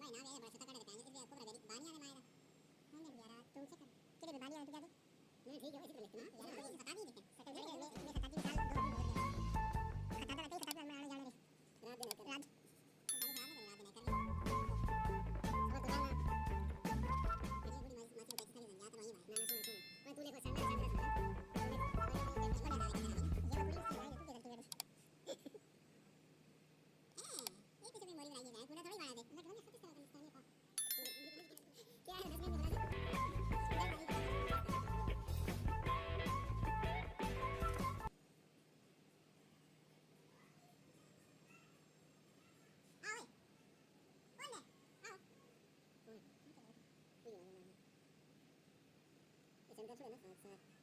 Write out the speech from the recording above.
भाई ना वे बड़ा सता काढे कांगे इसलिए आपको बड़ी बानी आने मायरा होने यार तुमसे कर कितने बानी आने तू नहीं ठीक है वैसे कर लेते ना यार सता नहीं लेकिन सता नहीं मैं सता की साल 2 दिन हो गए खता तो खता मैं आने जाने रे रात दिन रात Sen de söyle.